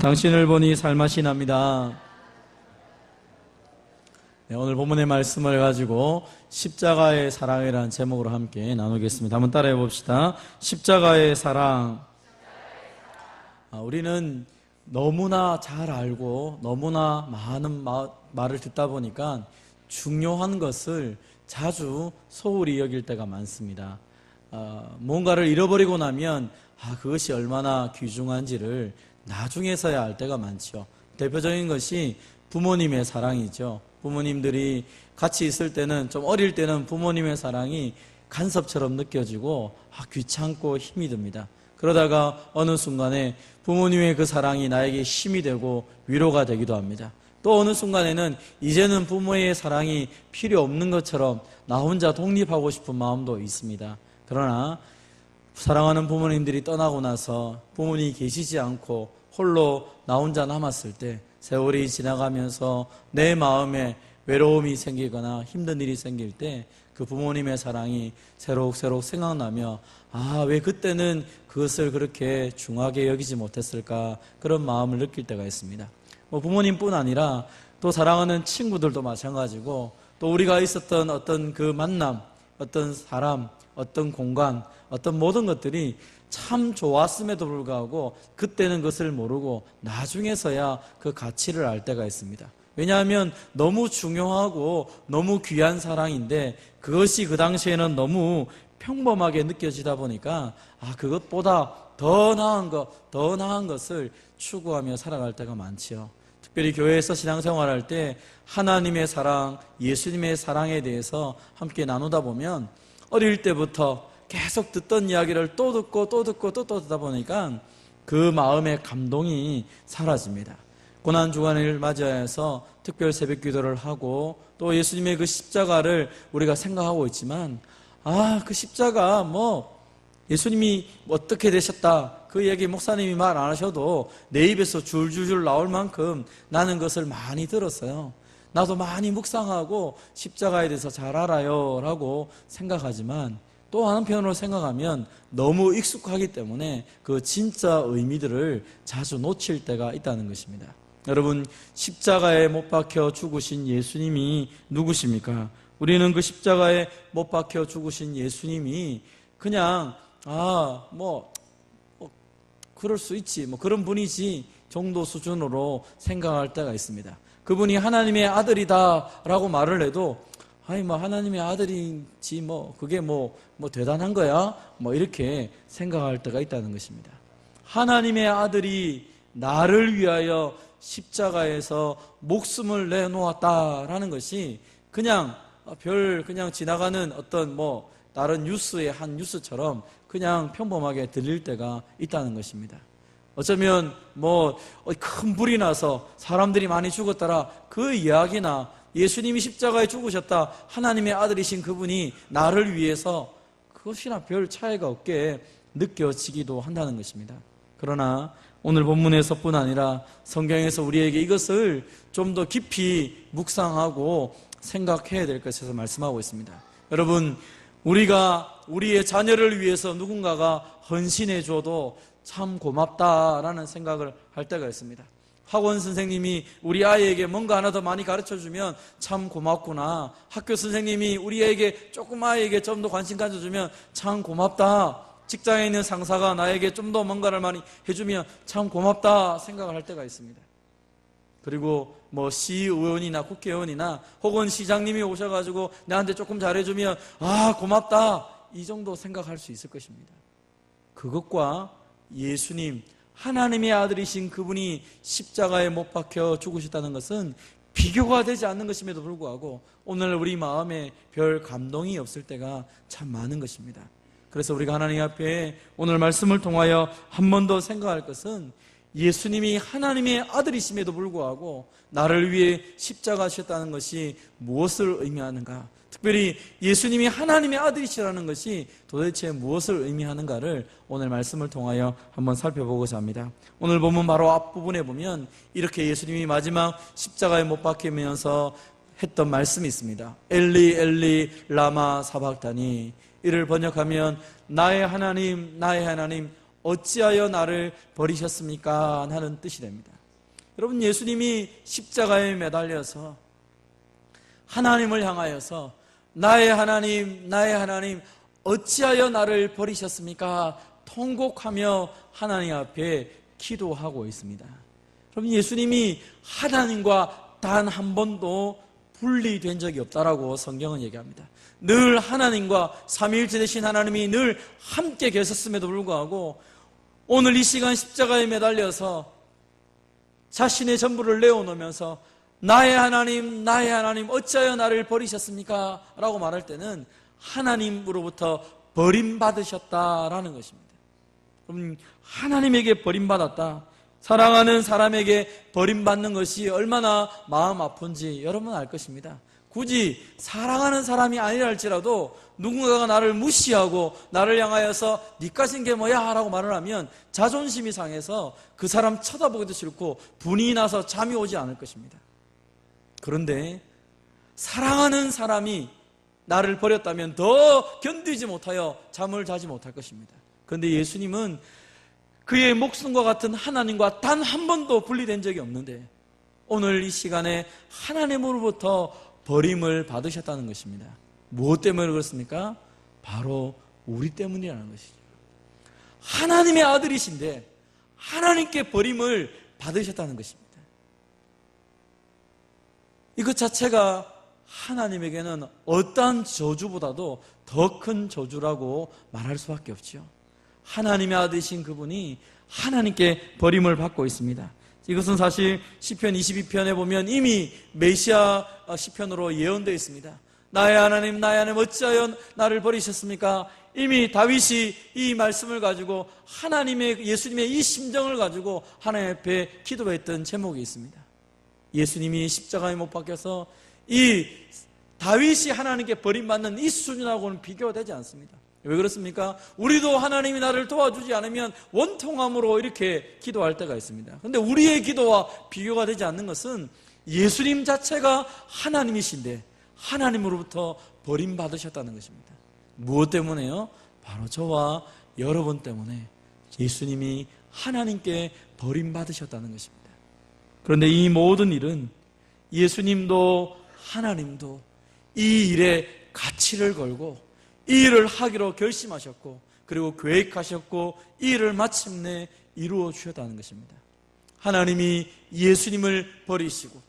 당신을 보니 살맛이 납니다. 네, 오늘 본문의 말씀을 가지고 십자가의 사랑이라는 제목으로 함께 나누겠습니다. 한번 따라해 봅시다. 십자가의 사랑. 우리는 너무나 잘 알고 너무나 많은 말을 듣다 보니까 중요한 것을 자주 소홀히 여길 때가 많습니다. 뭔가를 잃어버리고 나면 그것이 얼마나 귀중한지를 나중에서야 알 때가 많죠. 대표적인 것이 부모님의 사랑이죠. 부모님들이 같이 있을 때는, 좀 어릴 때는 부모님의 사랑이 간섭처럼 느껴지고 귀찮고 힘이 듭니다. 그러다가 어느 순간에 부모님의 그 사랑이 나에게 힘이 되고 위로가 되기도 합니다. 또 어느 순간에는 이제는 부모의 사랑이 필요 없는 것처럼 나 혼자 독립하고 싶은 마음도 있습니다. 그러나 사랑하는 부모님들이 떠나고 나서 부모님이 계시지 않고 홀로 나 혼자 남았을 때, 세월이 지나가면서 내 마음에 외로움이 생기거나 힘든 일이 생길 때 그 부모님의 사랑이 새록새록 생각나며 왜 그때는 그것을 그렇게 중하게 여기지 못했을까, 그런 마음을 느낄 때가 있습니다. 부모님뿐 아니라 또 사랑하는 친구들도 마찬가지고, 또 우리가 있었던 어떤 그 만남, 어떤 사람, 어떤 공간, 어떤 모든 것들이 참 좋았음에도 불구하고 그때는 그것을 모르고 나중에서야 그 가치를 알 때가 있습니다. 왜냐하면 너무 중요하고 너무 귀한 사랑인데 그것이 그 당시에는 너무 평범하게 느껴지다 보니까 그것보다 더 나은 것을 추구하며 살아갈 때가 많지요. 특별히 교회에서 신앙생활할 때 하나님의 사랑, 예수님의 사랑에 대해서 함께 나누다 보면 어릴 때부터 계속 듣던 이야기를 또 듣고 듣다 보니까 그 마음의 감동이 사라집니다. 고난주간을 맞이해서 특별 새벽 기도를 하고 또 예수님의 그 십자가를 우리가 생각하고 있지만 그 십자가 예수님이 어떻게 되셨다, 그 얘기 목사님이 말 안 하셔도 내 입에서 줄줄줄 나올 만큼 나는 것을 많이 들었어요. 나도 많이 묵상하고 십자가에 대해서 잘 알아요 라고 생각하지만 또 한편으로 생각하면 너무 익숙하기 때문에 그 진짜 의미들을 자주 놓칠 때가 있다는 것입니다. 여러분, 십자가에 못 박혀 죽으신 예수님이 누구십니까? 우리는 그 십자가에 못 박혀 죽으신 예수님이 그냥 그럴 수 있지, 그런 분이지 정도 수준으로 생각할 때가 있습니다. 그분이 하나님의 아들이다 라고 말을 해도 하나님의 아들이지 그게 대단한 거야? 이렇게 생각할 때가 있다는 것입니다. 하나님의 아들이 나를 위하여 십자가에서 목숨을 내놓았다라는 것이 그냥 지나가는 어떤 다른 뉴스의 한 뉴스처럼 그냥 평범하게 들릴 때가 있다는 것입니다. 어쩌면 큰 불이 나서 사람들이 많이 죽었더라, 그 이야기나 예수님이 십자가에 죽으셨다, 하나님의 아들이신 그분이 나를 위해서, 그것이나 별 차이가 없게 느껴지기도 한다는 것입니다. 그러나 오늘 본문에서뿐 아니라 성경에서 우리에게 이것을 좀 더 깊이 묵상하고 생각해야 될 것에서 말씀하고 있습니다. 여러분, 우리가 우리의 자녀를 위해서 누군가가 헌신해 줘도 참 고맙다라는 생각을 할 때가 있습니다. 학원 선생님이 우리 아이에게 뭔가 하나 더 많이 가르쳐주면 참 고맙구나. 학교 선생님이 우리 아이에게 아이에게 좀 더 관심 가져주면 참 고맙다. 직장에 있는 상사가 나에게 좀 더 뭔가를 많이 해주면 참 고맙다 생각을 할 때가 있습니다. 그리고 시의원이나 국회의원이나 혹은 시장님이 오셔가지고 나한테 조금 잘해주면 고맙다, 이 정도 생각할 수 있을 것입니다. 그것과 예수님, 하나님의 아들이신 그분이 십자가에 못 박혀 죽으셨다는 것은 비교가 되지 않는 것임에도 불구하고 오늘 우리 마음에 별 감동이 없을 때가 참 많은 것입니다. 그래서 우리가 하나님 앞에 오늘 말씀을 통하여 한 번 더 생각할 것은 예수님이 하나님의 아들이심에도 불구하고 나를 위해 십자가셨다는 것이 무엇을 의미하는가, 특별히 예수님이 하나님의 아들이시라는 것이 도대체 무엇을 의미하는가를 오늘 말씀을 통하여 한번 살펴보고자 합니다. 오늘 본문 바로 앞부분에 보면 이렇게 예수님이 마지막 십자가에 못 박히면서 했던 말씀이 있습니다. 엘리 엘리 라마 사박다니, 이를 번역하면 나의 하나님 어찌하여 나를 버리셨습니까? 하는 뜻이 됩니다. 여러분, 예수님이 십자가에 매달려서 하나님을 향하여서 나의 하나님, 나의 하나님, 어찌하여 나를 버리셨습니까? 통곡하며 하나님 앞에 기도하고 있습니다. 여러분, 예수님이 하나님과 단 한 번도 분리된 적이 없다라고 성경은 얘기합니다. 늘 하나님과 삼위일체 되신 하나님이 늘 함께 계셨음에도 불구하고 오늘 이 시간 십자가에 매달려서 자신의 전부를 내어놓으면서 나의 하나님, 나의 하나님, 어찌하여 나를 버리셨습니까? 라고 말할 때는 하나님으로부터 버림받으셨다라는 것입니다. 그럼 하나님에게 버림받았다, 사랑하는 사람에게 버림받는 것이 얼마나 마음 아픈지 여러분 알 것입니다. 굳이 사랑하는 사람이 아니라 할지라도 누군가가 나를 무시하고 나를 향하여서 니가 진 게 뭐야? 라고 말을 하면 자존심이 상해서 그 사람 쳐다보기도 싫고 분이 나서 잠이 오지 않을 것입니다. 그런데 사랑하는 사람이 나를 버렸다면 더 견디지 못하여 잠을 자지 못할 것입니다. 그런데 예수님은 그의 목숨과 같은 하나님과 단 한 번도 분리된 적이 없는데 오늘 이 시간에 하나님으로부터 버림을 받으셨다는 것입니다. 무엇 때문에 그렇습니까? 바로 우리 때문이라는 것이죠. 하나님의 아들이신데 하나님께 버림을 받으셨다는 것입니다. 이것 자체가 하나님에게는 어떠한 저주보다도 더 큰 저주라고 말할 수밖에 없죠. 하나님의 아들이신 그분이 하나님께 버림을 받고 있습니다. 이것은 사실 시편 22편에 보면 이미 메시아 시편으로 예언되어 있습니다. 나의 하나님, 나의 하나님, 어찌하여 나를 버리셨습니까? 이미 다윗이 이 말씀을 가지고 하나님의, 예수님의 이 심정을 가지고 하나님 앞에 기도했던 제목이 있습니다. 예수님이 십자가에 못 박혀서 이 다윗이 하나님께 버림받는 이 수준하고는 비교가 되지 않습니다. 왜 그렇습니까? 우리도 하나님이 나를 도와주지 않으면 원통함으로 이렇게 기도할 때가 있습니다. 그런데 우리의 기도와 비교가 되지 않는 것은 예수님 자체가 하나님이신데 하나님으로부터 버림받으셨다는 것입니다. 무엇 때문에요? 바로 저와 여러분 때문에 예수님이 하나님께 버림받으셨다는 것입니다. 그런데 이 모든 일은 예수님도 하나님도 이 일에 가치를 걸고 이 일을 하기로 결심하셨고 그리고 계획하셨고 이 일을 마침내 이루어 주셨다는 것입니다. 하나님이 예수님을 버리시고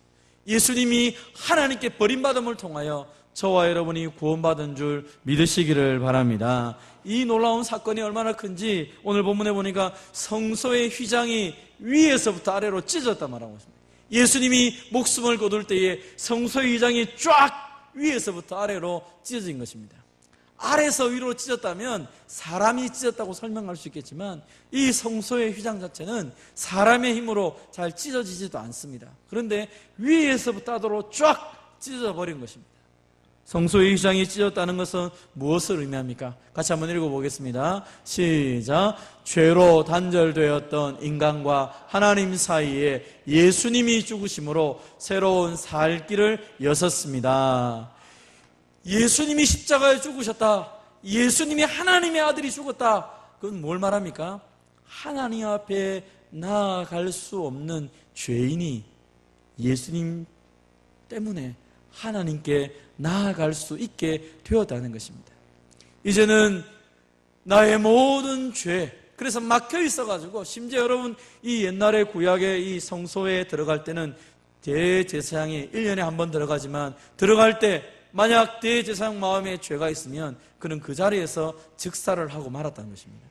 예수님이 하나님께 버림받음을 통하여 저와 여러분이 구원받은 줄 믿으시기를 바랍니다. 이 놀라운 사건이 얼마나 큰지 오늘 본문에 보니까 성소의 휘장이 위에서부터 아래로 찢어졌단 말하고 있습니다. 예수님이 목숨을 거둘 때에 성소의 휘장이 쫙 위에서부터 아래로 찢어진 것입니다. 아래에서 위로 찢었다면 사람이 찢었다고 설명할 수 있겠지만 이 성소의 휘장 자체는 사람의 힘으로 잘 찢어지지도 않습니다. 그런데 위에서부터 아래로 쫙 찢어져 버린 것입니다. 성소의 휘장이 찢었다는 것은 무엇을 의미합니까? 같이 한번 읽어보겠습니다. 시작. 죄로 단절되었던 인간과 하나님 사이에 예수님이 죽으심으로 새로운 살 길을 여섰습니다. 예수님이 십자가에 죽으셨다, 예수님이 하나님의 아들이 죽었다, 그건 뭘 말합니까? 하나님 앞에 나아갈 수 없는 죄인이 예수님 때문에 하나님께 나아갈 수 있게 되었다는 것입니다. 이제는 나의 모든 죄, 그래서 막혀 있어가지고 심지어 여러분 이 옛날에 구약의 이 성소에 들어갈 때는 대제사장이 1년에 한 번 들어가지만 들어갈 때 만약 대제사장 마음에 죄가 있으면 그는 그 자리에서 즉사를 하고 말았다는 것입니다.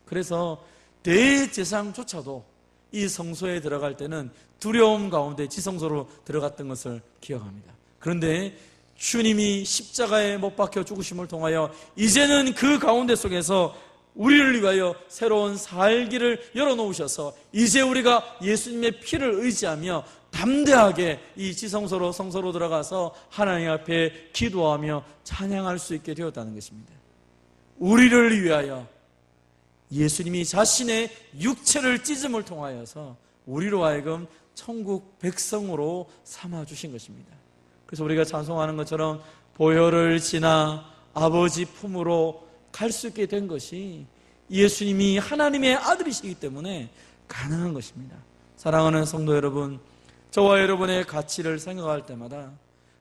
그래서 대제사장조차도 이 성소에 들어갈 때는 두려움 가운데 지성소로 들어갔던 것을 기억합니다. 그런데 주님이 십자가에 못 박혀 죽으심을 통하여 이제는 그 가운데 속에서 우리를 위하여 새로운 살기를 열어놓으셔서 이제 우리가 예수님의 피를 의지하며 담대하게 이 지성소로 성소로 들어가서 하나님 앞에 기도하며 찬양할 수 있게 되었다는 것입니다. 우리를 위하여 예수님이 자신의 육체를 찢음을 통하여서 우리로 하여금 천국 백성으로 삼아주신 것입니다. 그래서 우리가 찬송하는 것처럼 보혈을 지나 아버지 품으로 갈 수 있게 된 것이 예수님이 하나님의 아들이시기 때문에 가능한 것입니다. 사랑하는 성도 여러분, 저와 여러분의 가치를 생각할 때마다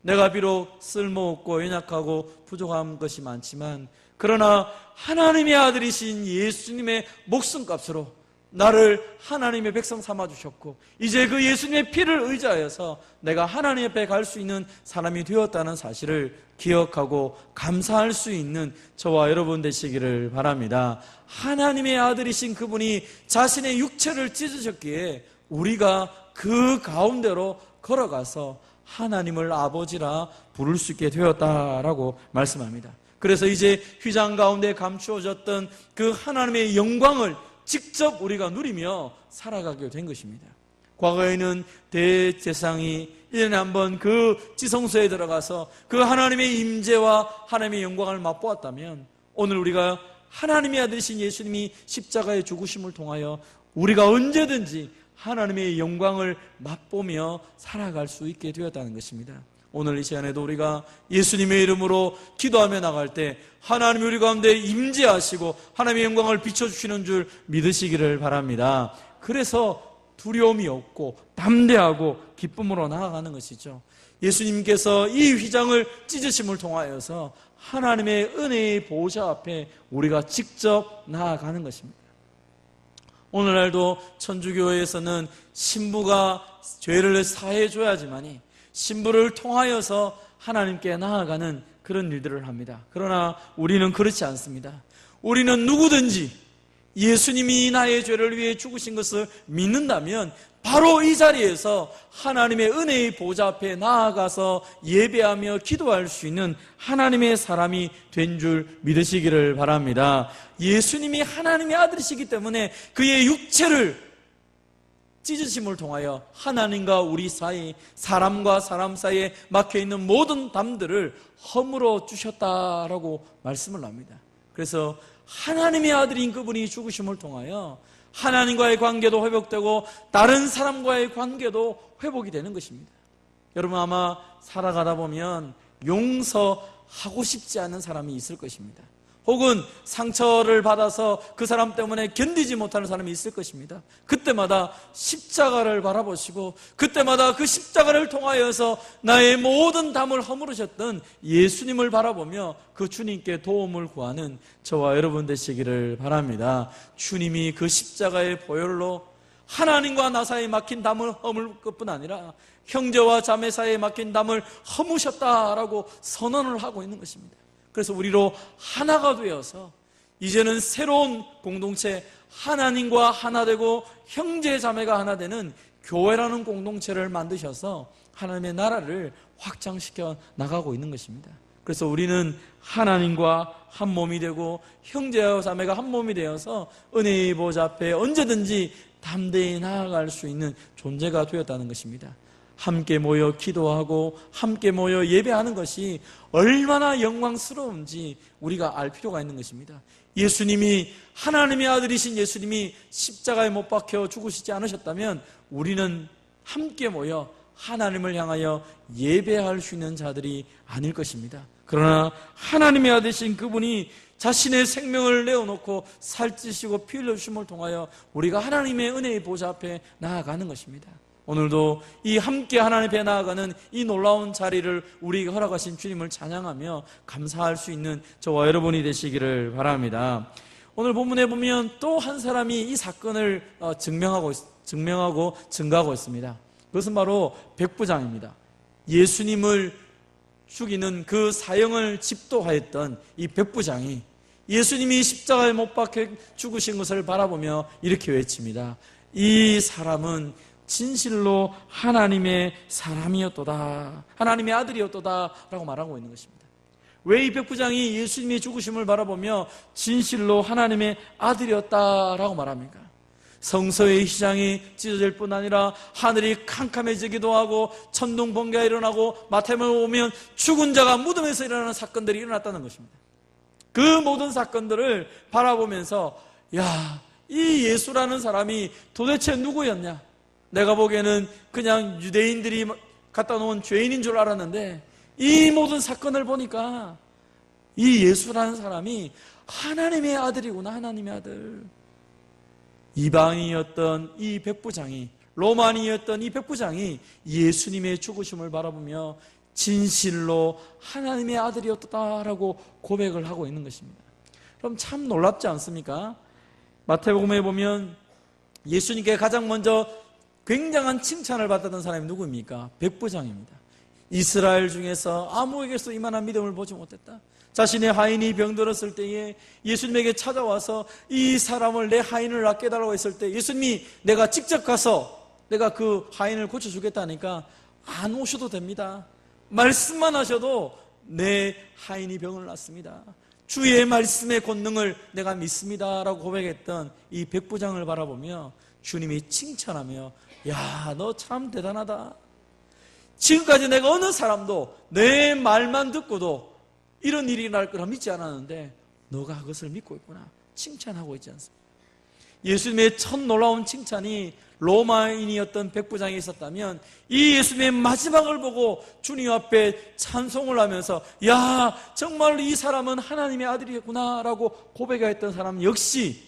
내가 비록 쓸모없고 연약하고 부족한 것이 많지만, 그러나 하나님의 아들이신 예수님의 목숨값으로 나를 하나님의 백성 삼아주셨고, 이제 그 예수님의 피를 의지하여서 내가 하나님 앞에 갈 수 있는 사람이 되었다는 사실을 기억하고 감사할 수 있는 저와 여러분 되시기를 바랍니다. 하나님의 아들이신 그분이 자신의 육체를 찢으셨기에 우리가 그 가운데로 걸어가서 하나님을 아버지라 부를 수 있게 되었다라고 말씀합니다. 그래서 이제 휘장 가운데 감추어졌던 그 하나님의 영광을 직접 우리가 누리며 살아가게 된 것입니다. 과거에는 대제사장이 1년에 한 번 그 지성소에 들어가서 그 하나님의 임재와 하나님의 영광을 맛보았다면, 오늘 우리가 하나님의 아들이신 예수님이 십자가의 죽으심을 통하여 우리가 언제든지 하나님의 영광을 맛보며 살아갈 수 있게 되었다는 것입니다. 오늘 이 시간에도 우리가 예수님의 이름으로 기도하며 나갈 때 하나님이 우리 가운데 임재하시고 하나님의 영광을 비춰주시는 줄 믿으시기를 바랍니다. 그래서 두려움이 없고 담대하고 기쁨으로 나아가는 것이죠. 예수님께서 이 휘장을 찢으심을 통하여서 하나님의 은혜의 보좌 앞에 우리가 직접 나아가는 것입니다. 오늘날도 천주교에서는 신부가 죄를 사해줘야지만이 신부를 통하여서 하나님께 나아가는 그런 일들을 합니다. 그러나 우리는 그렇지 않습니다. 우리는 누구든지 예수님이 나의 죄를 위해 죽으신 것을 믿는다면 바로 이 자리에서 하나님의 은혜의 보좌 앞에 나아가서 예배하며 기도할 수 있는 하나님의 사람이 된 줄 믿으시기를 바랍니다. 예수님이 하나님의 아들이시기 때문에 그의 육체를 찢으심을 통하여 하나님과 우리 사이, 사람과 사람 사이에 막혀있는 모든 담들을 허물어 주셨다라고 말씀을 합니다. 그래서 하나님의 아들인 그분이 죽으심을 통하여 하나님과의 관계도 회복되고 다른 사람과의 관계도 회복이 되는 것입니다. 여러분, 아마 살아가다 보면 용서하고 싶지 않은 사람이 있을 것입니다. 혹은 상처를 받아서 그 사람 때문에 견디지 못하는 사람이 있을 것입니다. 그때마다 십자가를 바라보시고 그때마다 그 십자가를 통하여서 나의 모든 담을 허물으셨던 예수님을 바라보며 그 주님께 도움을 구하는 저와 여러분 되시기를 바랍니다. 주님이 그 십자가의 보혈로 하나님과 나 사이에 막힌 담을 허물 것뿐 아니라 형제와 자매 사이에 막힌 담을 허무셨다라고 선언을 하고 있는 것입니다. 그래서 우리로 하나가 되어서 이제는 새로운 공동체, 하나님과 하나 되고 형제 자매가 하나 되는 교회라는 공동체를 만드셔서 하나님의 나라를 확장시켜 나가고 있는 것입니다. 그래서 우리는 하나님과 한 몸이 되고 형제와 자매가 한 몸이 되어서 은혜의 보좌 앞에 언제든지 담대히 나아갈 수 있는 존재가 되었다는 것입니다. 함께 모여 기도하고 함께 모여 예배하는 것이 얼마나 영광스러운지 우리가 알 필요가 있는 것입니다. 예수님이, 하나님의 아들이신 예수님이 십자가에 못 박혀 죽으시지 않으셨다면 우리는 함께 모여 하나님을 향하여 예배할 수 있는 자들이 아닐 것입니다. 그러나 하나님의 아들이신 그분이 자신의 생명을 내어놓고 살찌시고 피 흘려주심을 통하여 우리가 하나님의 은혜의 보좌 앞에 나아가는 것입니다. 오늘도 이 함께 하나님 앞에 나아가는 이 놀라운 자리를 우리에게 허락하신 주님을 찬양하며 감사할 수 있는 저와 여러분이 되시기를 바랍니다. 오늘 본문에 보면 또 한 사람이 이 사건을 증명하고 증거하고 있습니다. 그것은 바로 백부장입니다. 예수님을 죽이는 그 사형을 집도하였던 이 백부장이 예수님이 십자가에 못 박혀 죽으신 것을 바라보며 이렇게 외칩니다. 이 사람은 진실로 하나님의 사람이었도다, 하나님의 아들이었도다 라고 말하고 있는 것입니다. 왜 이 백부장이 예수님의 죽으심을 바라보며 진실로 하나님의 아들이었다라고 말합니까? 성소의 휘장이 찢어질 뿐 아니라 하늘이 캄캄해지기도 하고 천둥 번개가 일어나고 마태복음에 보면 죽은 자가 무덤에서 일어나는 사건들이 일어났다는 것입니다. 그 모든 사건들을 바라보면서 야, 이 예수라는 사람이 도대체 누구였냐? 내가 보기에는 그냥 유대인들이 갖다 놓은 죄인인 줄 알았는데 이 모든 사건을 보니까 이 예수라는 사람이 하나님의 아들이구나, 하나님의 아들. 이방인이었던 이 백부장이, 로마인이었던 이 백부장이 예수님의 죽으심을 바라보며 진실로 하나님의 아들이었다라고 고백을 하고 있는 것입니다. 그럼 참 놀랍지 않습니까? 마태복음에 보면 예수님께 가장 먼저 굉장한 칭찬을 받았던 사람이 누구입니까? 백부장입니다. 이스라엘 중에서 아무에게서 이만한 믿음을 보지 못했다. 자신의 하인이 병들었을 때에 예수님에게 찾아와서 이 사람을, 내 하인을 낫게 해달라고 했을 때 예수님이 내가 직접 가서 내가 그 하인을 고쳐주겠다니까 안 오셔도 됩니다. 말씀만 하셔도 내 하인이 병을 낫습니다. 주의 말씀의 권능을 내가 믿습니다 라고 고백했던 이 백부장을 바라보며 주님이 칭찬하며, 야, 너 참 대단하다. 지금까지 내가 어느 사람도 내 말만 듣고도 이런 일이 날 거라 믿지 않았는데 너가 그것을 믿고 있구나, 칭찬하고 있지 않습니까? 예수님의 첫 놀라운 칭찬이 로마인이었던 백부장이 있었다면, 이 예수님의 마지막을 보고 주님 앞에 찬송을 하면서 야, 정말 이 사람은 하나님의 아들이었구나 라고 고백했던 사람 역시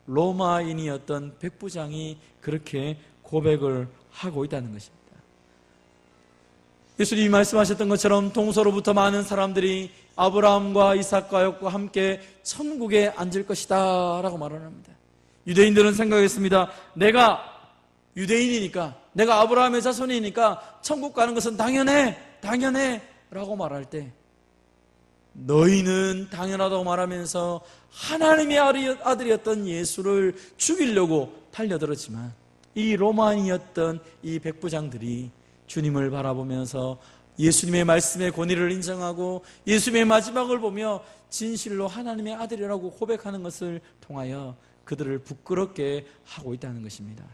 로마인이었던 백부장이 그렇게 고백을 하고 있다는 것입니다. 예수님이 말씀하셨던 것처럼 동서로부터 많은 사람들이 아브라함과 이삭과 야곱과 함께 천국에 앉을 것이다 라고 말을 합니다. 유대인들은 생각했습니다. 내가 유대인이니까, 내가 아브라함의 자손이니까 천국 가는 것은 당연해 라고 말할 때, 너희는 당연하다고 말하면서 하나님의 아들이었던 예수를 죽이려고 달려들었지만, 이 로마인이었던 이 백부장들이 주님을 바라보면서 예수님의 말씀의 권위를 인정하고 예수님의 마지막을 보며 진실로 하나님의 아들이라고 고백하는 것을 통하여 그들을 부끄럽게 하고 있다는 것입니다.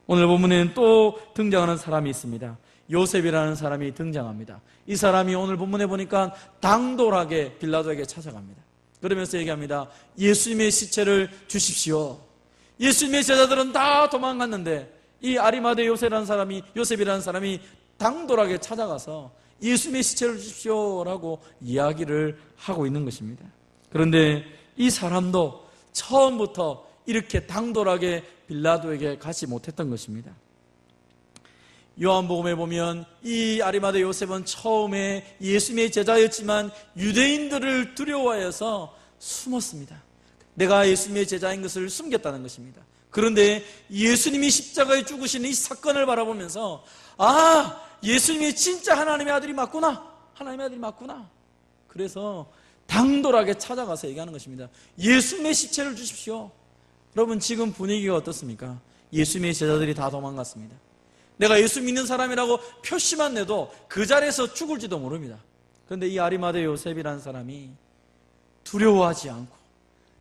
오늘 본문에는 또 등장하는 사람이 있습니다. 요셉이라는 사람이 등장합니다. 이 사람이 오늘 본문에 보니까 당돌하게 빌라도에게 찾아갑니다. 그러면서 얘기합니다. 예수님의 시체를 주십시오. 예수님의 제자들은 다 도망갔는데 이 아리마대 요셉이라는 사람이 당돌하게 찾아가서 예수님의 시체를 주십시오라고 이야기를 하고 있는 것입니다. 그런데 이 사람도 처음부터 이렇게 당돌하게 빌라도에게 가지 못했던 것입니다. 요한복음에 보면 이 아리마대 요셉은 처음에 예수님의 제자였지만 유대인들을 두려워해서 숨었습니다. 내가 예수님의 제자인 것을 숨겼다는 것입니다. 그런데 예수님이 십자가에 죽으신 이 사건을 바라보면서, 아, 예수님이 진짜 하나님의 아들이 맞구나, 하나님의 아들이 맞구나. 그래서 당돌하게 찾아가서 얘기하는 것입니다. 예수님의 시체를 주십시오. 여러분, 지금 분위기가 어떻습니까? 예수님의 제자들이 다 도망갔습니다. 내가 예수 믿는 사람이라고 표시만 내도 그 자리에서 죽을지도 모릅니다. 그런데 이 아리마대 요셉이라는 사람이 두려워하지 않고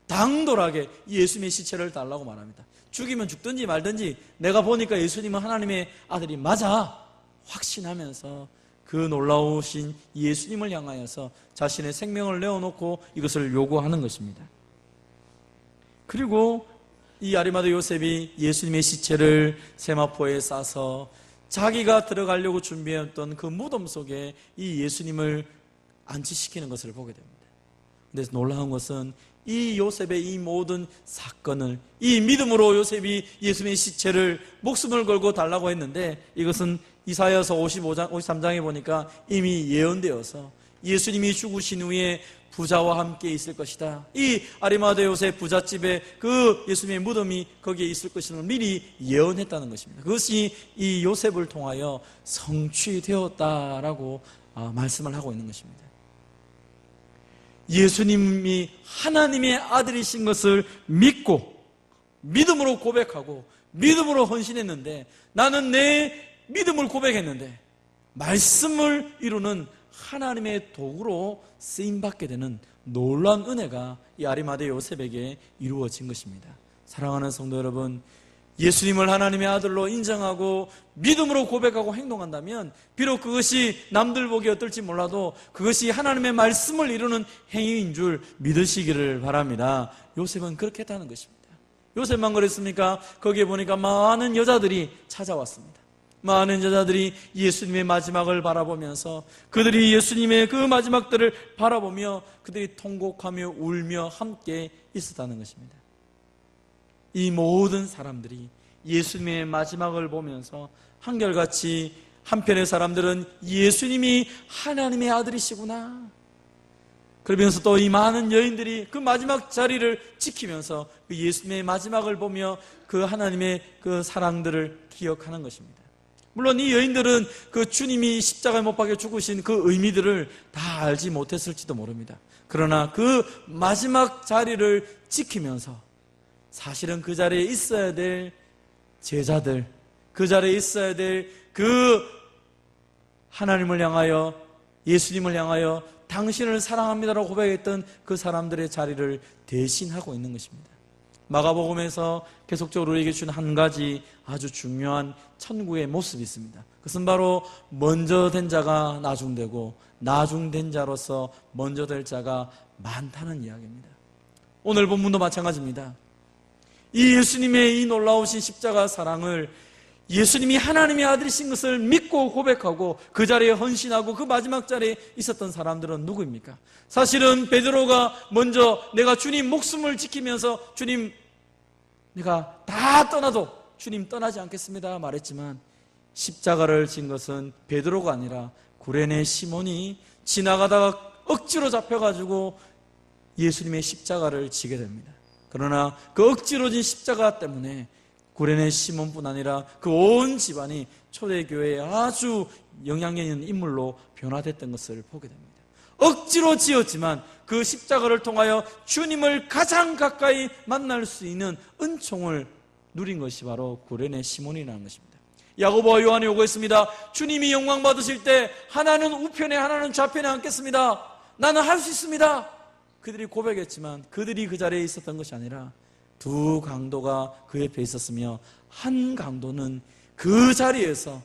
당돌하게 예수님의 시체를 달라고 말합니다. 죽이면 죽든지 말든지 내가 보니까 예수님은 하나님의 아들이 맞아 확신하면서 그 놀라우신 예수님을 향하여서 자신의 생명을 내어놓고 이것을 요구하는 것입니다. 그리고 이 아리마대 요셉이 예수님의 시체를 세마포에 싸서 자기가 들어가려고 준비했던 그 무덤 속에 이 예수님을 안치시키는 것을 보게 됩니다. 그런데 놀라운 것은 이 요셉의 이 모든 사건을, 이 믿음으로 요셉이 예수님의 시체를 목숨을 걸고 달라고 했는데, 이것은 이사야서 53장에 보니까 이미 예언되어서 예수님이 죽으신 후에 부자와 함께 있을 것이다. 이 아리마대 요셉 부잣집에 그 예수님의 무덤이 거기에 있을 것을 미리 예언했다는 것입니다. 그것이 이 요셉을 통하여 성취되었다라고 말씀을 하고 있는 것입니다. 예수님이 하나님의 아들이신 것을 믿고 믿음으로 고백하고 믿음으로 헌신했는데, 나는 내 믿음을 고백했는데 말씀을 이루는 하나님의 도구로 쓰임받게 되는 놀라운 은혜가 이 아리마대 요셉에게 이루어진 것입니다. 사랑하는 성도 여러분, 예수님을 하나님의 아들로 인정하고 믿음으로 고백하고 행동한다면 비록 그것이 남들 보기 어떨지 몰라도 그것이 하나님의 말씀을 이루는 행위인 줄 믿으시기를 바랍니다. 요셉은 그렇게 했다는 것입니다. 요셉만 그랬습니까? 거기에 보니까 많은 여자들이 찾아왔습니다. 많은 제자들이 예수님의 마지막을 바라보면서 그들이 예수님의 그 마지막들을 바라보며 그들이 통곡하며 울며 함께 있었다는 것입니다. 이 모든 사람들이 예수님의 마지막을 보면서 한결같이 한편의 사람들은 예수님이 하나님의 아들이시구나, 그러면서 또 이 많은 여인들이 그 마지막 자리를 지키면서 그 예수님의 마지막을 보며 그 하나님의 그 사랑들을 기억하는 것입니다. 물론 이 여인들은 그 주님이 십자가에 못 박혀 죽으신 그 의미들을 다 알지 못했을지도 모릅니다. 그러나 그 마지막 자리를 지키면서 사실은 그 자리에 있어야 될 제자들, 그 자리에 있어야 될 그 하나님을 향하여, 예수님을 향하여 당신을 사랑합니다라고 고백했던 그 사람들의 자리를 대신하고 있는 것입니다. 마가복음에서 계속적으로 우리에게 준 한 가지 아주 중요한 천국의 모습이 있습니다. 그것은 바로 먼저 된 자가 나중되고 나중된 자로서 먼저 될 자가 많다는 이야기입니다. 오늘 본문도 마찬가지입니다. 이 예수님의 이 놀라우신 십자가 사랑을 예수님이 하나님의 아들이신 것을 믿고 고백하고 그 자리에 헌신하고 그 마지막 자리에 있었던 사람들은 누구입니까? 사실은 베드로가 먼저 내가 주님 목숨을 지키면서 주님 내가 다 떠나도 주님 떠나지 않겠습니다 말했지만, 십자가를 진 것은 베드로가 아니라 구레네 시몬이 지나가다가 억지로 잡혀가지고 예수님의 십자가를 지게 됩니다. 그러나 그 억지로 진 십자가 때문에 구레네 시몬뿐 아니라 그 온 집안이 초대교회의 아주 영향력 있는 인물로 변화됐던 것을 보게 됩니다. 억지로 지었지만 그 십자가를 통하여 주님을 가장 가까이 만날 수 있는 은총을 누린 것이 바로 구레네 시몬이라는 것입니다. 야고보와 요한이 요구했습니다. 주님이 영광 받으실 때 하나는 우편에 하나는 좌편에 앉겠습니다. 나는 할 수 있습니다. 그들이 고백했지만 그들이 그 자리에 있었던 것이 아니라 두 강도가 그 옆에 있었으며 한 강도는 그 자리에서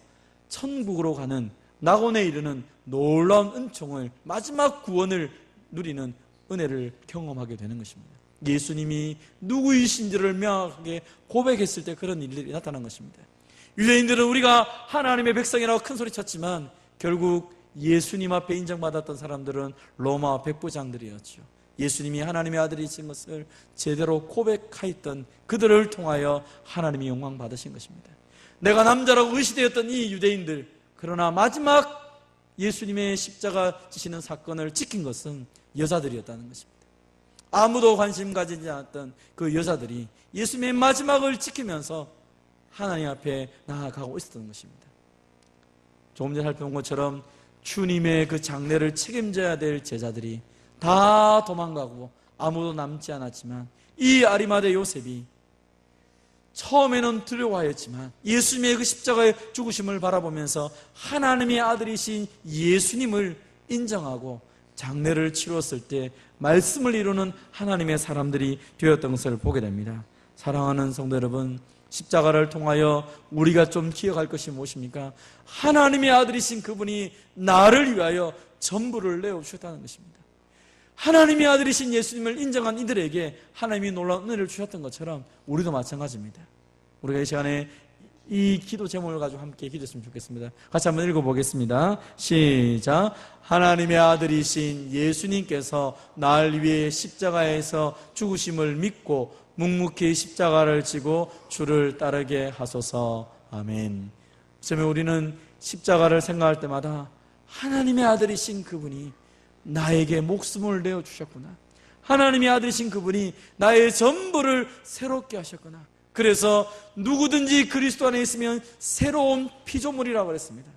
천국으로 가는 낙원에 이르는 놀라운 은총을, 마지막 구원을 누리는 은혜를 경험하게 되는 것입니다. 예수님이 누구이신지를 명확하게 고백했을 때 그런 일들이 나타난 것입니다. 유대인들은 우리가 하나님의 백성이라고 큰 소리 쳤지만 결국 예수님 앞에 인정받았던 사람들은 로마 백부장들이었죠. 예수님이 하나님의 아들이신 것을 제대로 고백하였던 그들을 통하여 하나님이 영광 받으신 것입니다. 내가 남자라고 의시되었던 이 유대인들, 그러나 마지막 예수님의 십자가 지시는 사건을 지킨 것은 여자들이었다는 것입니다. 아무도 관심 가지지 않았던 그 여자들이 예수님의 마지막을 지키면서 하나님 앞에 나아가고 있었던 것입니다. 조금 전에 살펴본 것처럼 주님의 그 장례를 책임져야 될 제자들이 다 도망가고 아무도 남지 않았지만 이 아리마대 요셉이 처음에는 두려워하였지만 예수님의 그 십자가의 죽으심을 바라보면서 하나님의 아들이신 예수님을 인정하고 장례를 치루었을 때 말씀을 이루는 하나님의 사람들이 되었던 것을 보게 됩니다. 사랑하는 성도 여러분, 십자가를 통하여 우리가 좀 기억할 것이 무엇입니까? 하나님의 아들이신 그분이 나를 위하여 전부를 내어주셨다는 것입니다. 하나님의 아들이신 예수님을 인정한 이들에게 하나님이 놀라운 은혜를 주셨던 것처럼 우리도 마찬가지입니다. 우리가 이 시간에 이 기도 제목을 가지고 함께 기도했으면 좋겠습니다. 같이 한번 읽어보겠습니다. 시작. 하나님의 아들이신 예수님께서 날 위해 십자가에서 죽으심을 믿고 묵묵히 십자가를 지고 주를 따르게 하소서. 아멘. 그러면 우리는 십자가를 생각할 때마다 하나님의 아들이신 그분이 나에게 목숨을 내어주셨구나, 하나님의 아들이신 그분이 나의 전부를 새롭게 하셨구나, 그래서 누구든지 그리스도 안에 있으면 새로운 피조물이라고 그랬습니다.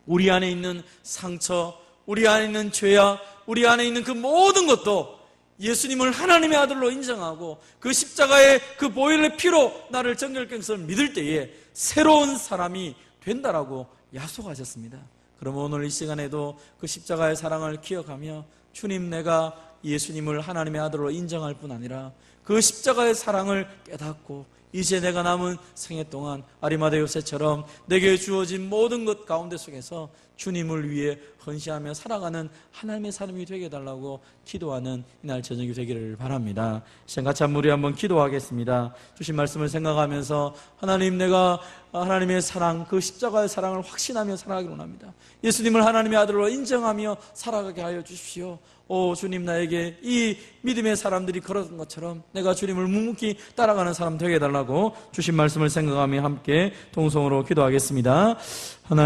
우리 안에 있는 상처, 우리 안에 있는 죄악, 우리 안에 있는 그 모든 것도 예수님을 하나님의 아들로 인정하고 그 십자가의 그 보혈의 피로 나를 정결케 해서 믿을 때에 새로운 사람이 된다라고 약속하셨습니다. 그러면 오늘 이 시간에도 그 십자가의 사랑을 기억하며 주님, 내가 예수님을 하나님의 아들로 인정할 뿐 아니라 그 십자가의 사랑을 깨닫고 이제 내가 남은 생애 동안 아리마대 요새처럼 내게 주어진 모든 것 가운데 속에서 주님을 위해 헌신하며 살아가는 하나님의 삶이 되게 해달라고 기도하는 이날 저녁이 되기를 바랍니다. 시간 같이 한번 우리 한번 기도하겠습니다. 주신 말씀을 생각하면서 하나님, 내가 하나님의 사랑, 그 십자가의 사랑을 확신하며 살아가기를 원합니다. 예수님을 하나님의 아들로 인정하며 살아가게 하여 주십시오. 오 주님, 나에게 이 믿음의 사람들이 걸었던 것처럼 내가 주님을 묵묵히 따라가는 사람 되게 해달라고 주신 말씀을 생각하며 함께 동성으로 기도하겠습니다. 하나님